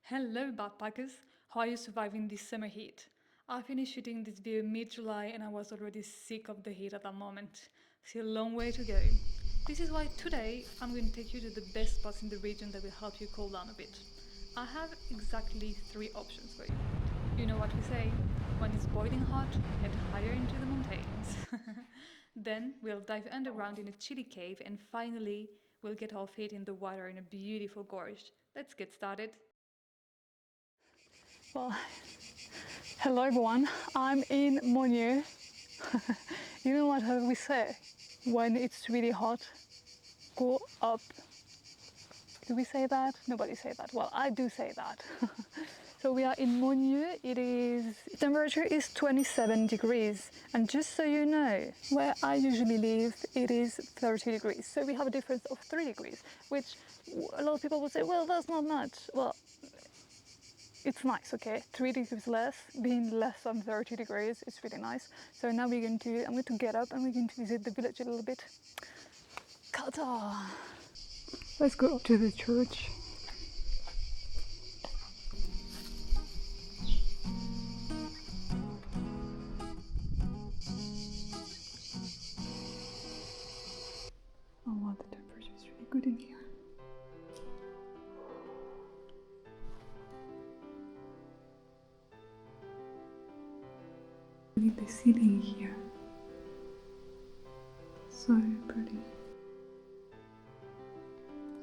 Hello backpackers, how are you surviving this summer heat? I finished shooting this video mid-July and I was already sick of the heat at that moment. Still a long way to go. This is why today I'm going to take you to the best spots in the region that will help you cool down a bit. I have exactly 3 options for you. You know what we say, when it's boiling hot, head higher into the mountains. Then we'll dive underground in a chilly cave and finally we'll get our feet in the water in a beautiful gorge. Let's get started. Well, hello everyone, I'm in Monieux. You know what we say? When it's really hot, go up. Do we say that? Nobody say that. Well, I do say that. So we are in Monieux. Temperature is 27 degrees. And just so you know, where I usually live, it is 30 degrees. So we have a difference of 3 degrees, which a lot of people would say, well, that's not much. Well, it's nice, okay? 3 degrees less, being less than 30 degrees, it's really nice. So now I'm going to get up and we're going to visit the village a little bit. Kata! Let's go up to the church. Oh wow, the temperature is really good in here. Look at the ceiling here. So pretty.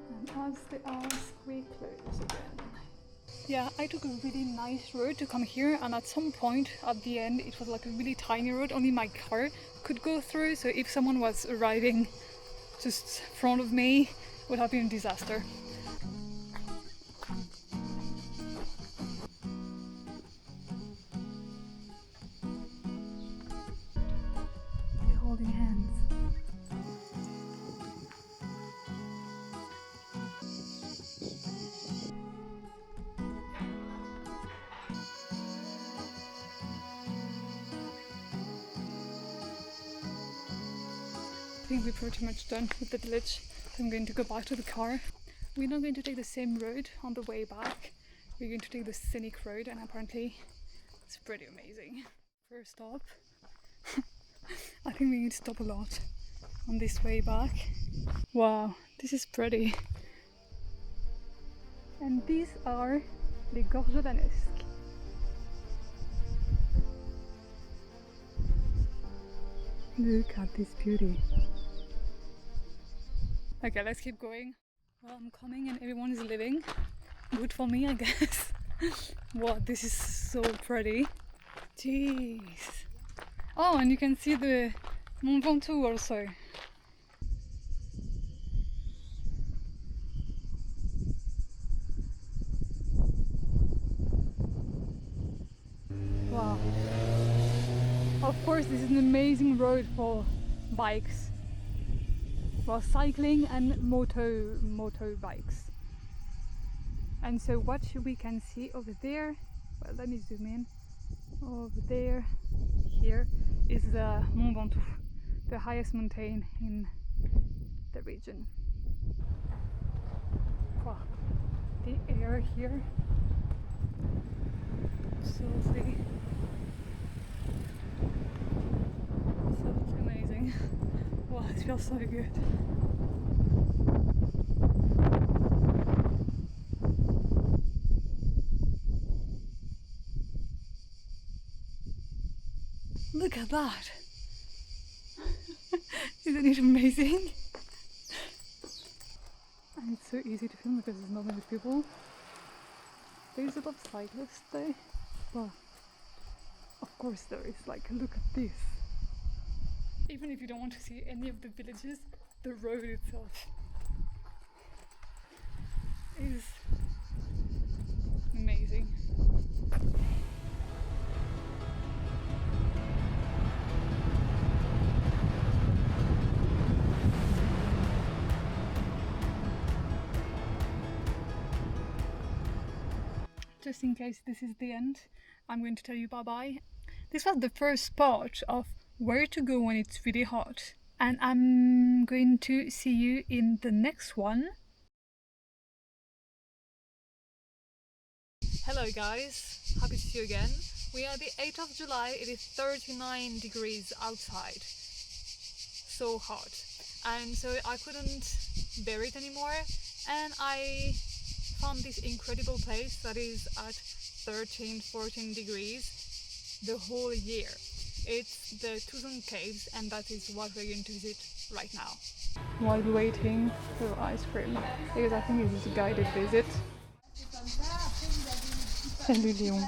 And as the hours we close again. Yeah, I took a really nice road to come here, and at some point at the end it was like a really tiny road, only my car could go through, so if someone was arriving just in front of me, it would have been a disaster. They're holding hands. I think we're pretty much done with the village, so I'm going to go back to the car. We're not going to take the same road on the way back. We're going to take the scenic road, and apparently it's pretty amazing. First stop. I think we need to stop a lot on this way back. Wow, this is pretty. And these are les Gorges de Nesque. Look at this beauty. Okay, let's keep going. Well, I'm coming and everyone is leaving. Good for me, I guess. Wow, this is so pretty. Jeez. Oh, and you can see the Mont Ventoux also. Wow. Of course, this is an amazing road for bikes. For cycling and motorbikes. And so what we can see over there, well, let me zoom in. Over there, here is the Mont Ventoux, the highest mountain in the region. Wow, the air here, absolutely amazing. Wow, it feels so good. Look at that! Isn't it amazing? And it's so easy to film because there's not many people. There's a lot of cyclists though. But of course there is, like, look at this. Even if you don't want to see any of the villages, the road itself is amazing. Just in case this is the end, I'm going to tell you bye-bye. This was the first part of where to go when it's really hot, and I'm going to see you in the next one. Hello guys, happy to see you again. We are the 8th of July, it is 39 degrees outside. So hot. And so I couldn't bear it anymore and I found this incredible place that is at 13-14 degrees the whole year. It's the Thouzon caves and that is what we're going to visit right now. While waiting for ice cream, because I think this is a guided visit. Salut Léon.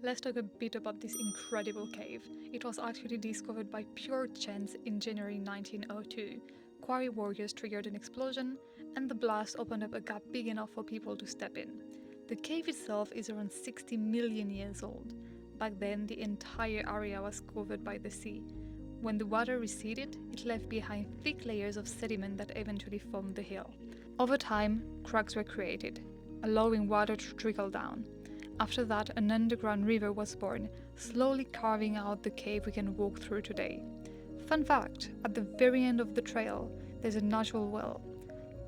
Let's talk a bit about this incredible cave. It was actually discovered by pure chance in January 1902. Quarry workers triggered an explosion and the blast opened up a gap big enough for people to step in. The cave itself is around 60 million years old. Back then, the entire area was covered by the sea. When the water receded, it left behind thick layers of sediment that eventually formed the hill. Over time, cracks were created, allowing water to trickle down. After that, an underground river was born, slowly carving out the cave we can walk through today. Fun fact, at the very end of the trail, there's a natural well.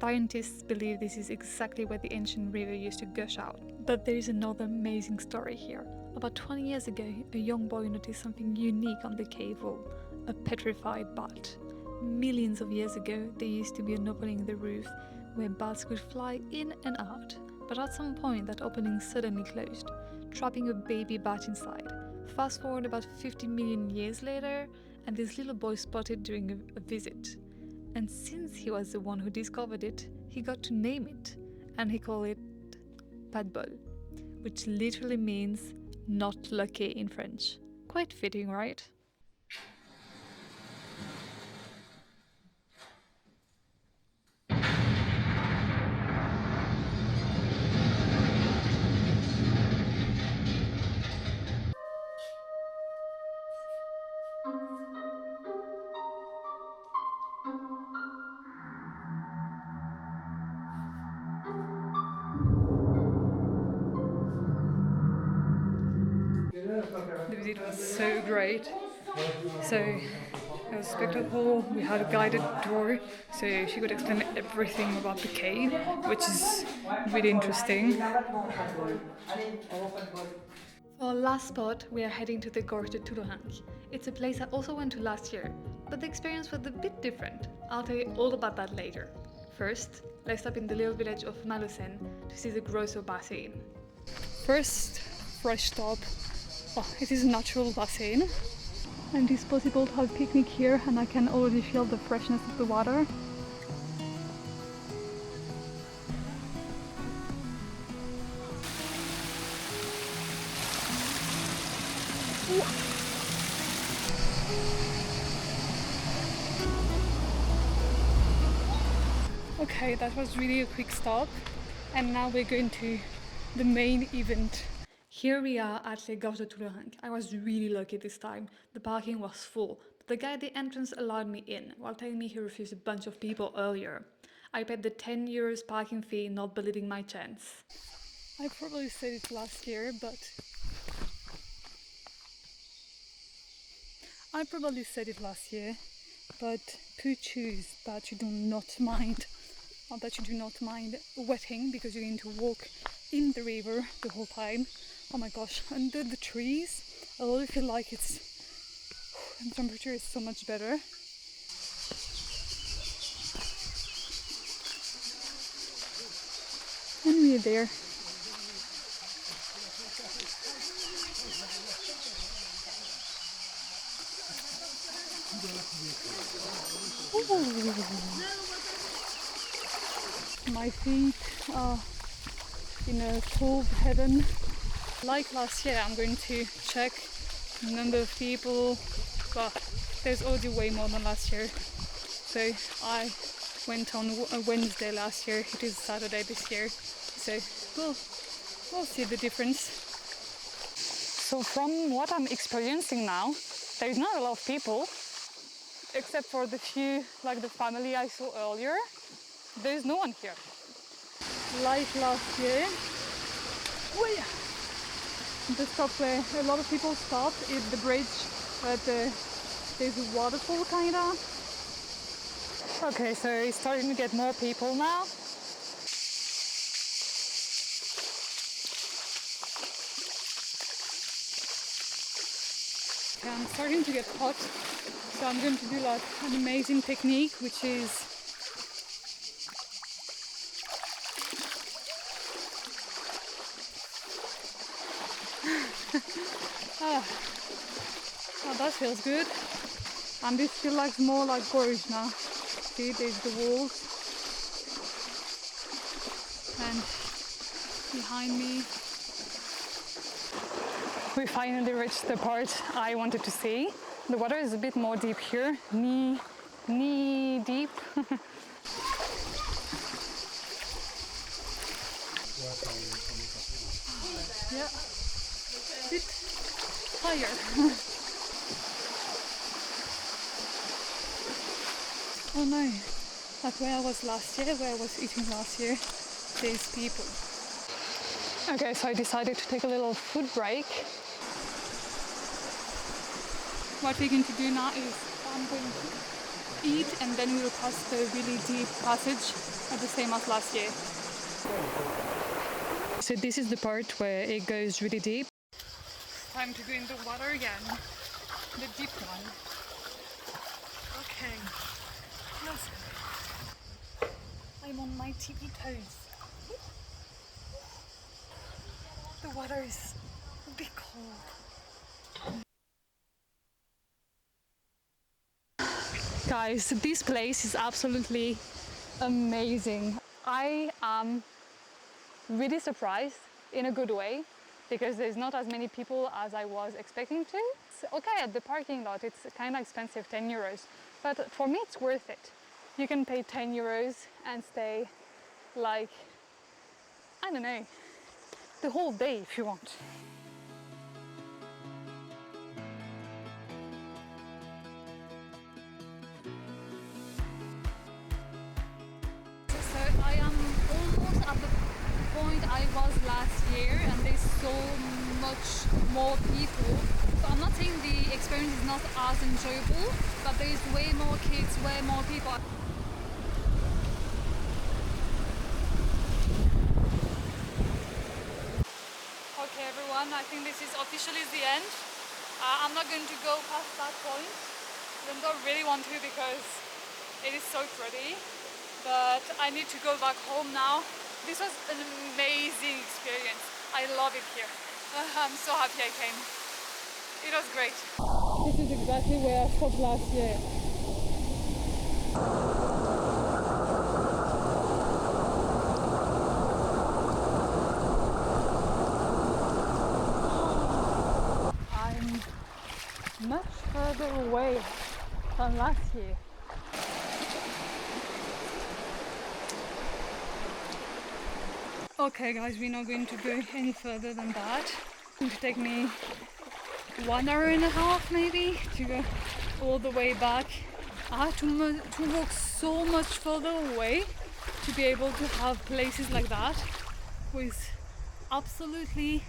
Scientists believe this is exactly where the ancient river used to gush out. But there is another amazing story here. About 20 years ago, a young boy noticed something unique on the cave wall, a petrified bat. Millions of years ago, there used to be an opening in the roof where bats could fly in and out, but at some point that opening suddenly closed, trapping a baby bat inside. Fast forward about 50 million years later, and this little boy spotted during a visit. And since he was the one who discovered it, he got to name it, and he called it Patbol, which literally means not lucky in French. Quite fitting, right? The visit was so great. So it was spectacle. We had a guided tour, so she could explain everything about the cave, which is really interesting. For our last spot, we are heading to the Gorge de Toulourenc. It's a place I also went to last year, but the experience was a bit different. I'll tell you all about that later. First, let's stop in the little village of Malosen to see the Grottes bassin. First, fresh stop. Oh, it is a natural bassin. And it is possible to have a picnic here, and I can already feel the freshness of the water. Okay, that was really a quick stop, and now we're going to the main event. Here we are at the Gorge de Toulourenc. I was really lucky this time. The parking was full, but the guy at the entrance allowed me in, while telling me he refused a bunch of people earlier. I paid the €10 parking fee, not believing my chance. I probably said it last year, but put shoes that you do not mind, or that you do not mind wetting because you're going to walk in the river the whole time. Oh my gosh, under the trees, I really feel like the temperature is so much better. And we're there. Ooh. My feet are in a cold heaven. Like last year, I'm going to check the number of people, but there's already way more than last year. So I went on a Wednesday last year, it is Saturday this year, so we'll see the difference. So from what I'm experiencing now, there is not a lot of people, except for the few, like the family I saw earlier. There is no one here. Like last year, the stop where a lot of people stop is the bridge, but there's a waterfall kinda. Okay, so it's starting to get more people now. Okay, I'm starting to get hot, so I'm going to do like an amazing technique, which is oh, that feels good. And this feels like more like Gorge now. See, there's the walls, and behind me. We finally reached the part I wanted to see. The water is a bit more deep here, knee deep. Yeah, a bit tired. Oh no, like where I was last year, where I was eating last year, there's people. Okay, so I decided to take a little food break. What we're going to do now is I'm going to eat and then we'll pass the really deep passage at the same as last year. So this is the part where it goes really deep. Time to go in the water again, the deep one. Okay, listen. I'm on my tippy toes. The water is a bit cold. Guys, this place is absolutely amazing. I am really surprised in a good way because there's not as many people as I was expecting to. Okay, at the parking lot it's kind of expensive, 10 euros, but for me it's worth it. You can pay 10 euros and stay like, I don't know, the whole day if you want. So I am almost at the point I was last year and there's so much more people. So I'm not saying the experience is not as enjoyable, but there's way more kids, way more people. Okay everyone, I think this is officially the end. I'm not going to go past that point. I don't really want to because it is so pretty. But I need to go back home now. This was an amazing experience. I love it here. I'm so happy I came. It was great. This is exactly where I stopped last year. I'm much further away than last year. Okay guys, we're not going to go any further than that. It's going to take me 1 hour and a half maybe to go all the way back. I had to walk so much further away to be able to have places like that with absolutely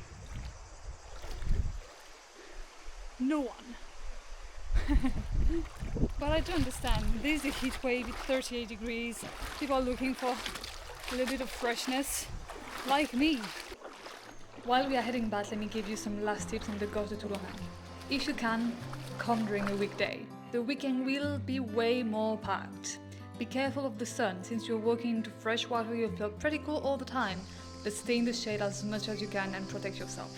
no one. But I do understand, there's a heat wave, it's 38 degrees, people are looking for a little bit of freshness, like me. While we are heading back, let me give you some last tips on the Grottes de Toulourenc. If you can, come during a weekday. The weekend will be way more packed. Be careful of the sun, since you're walking into fresh water you'll feel pretty cold all the time, but stay in the shade as much as you can and protect yourself.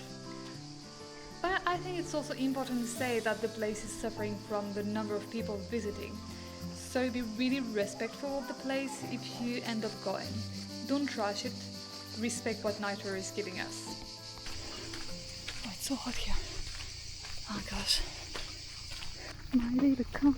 But I think it's also important to say that the place is suffering from the number of people visiting. So be really respectful of the place if you end up going. Don't trash it, respect what nature is giving us. Oh, it's so hot here. Oh gosh. My little car.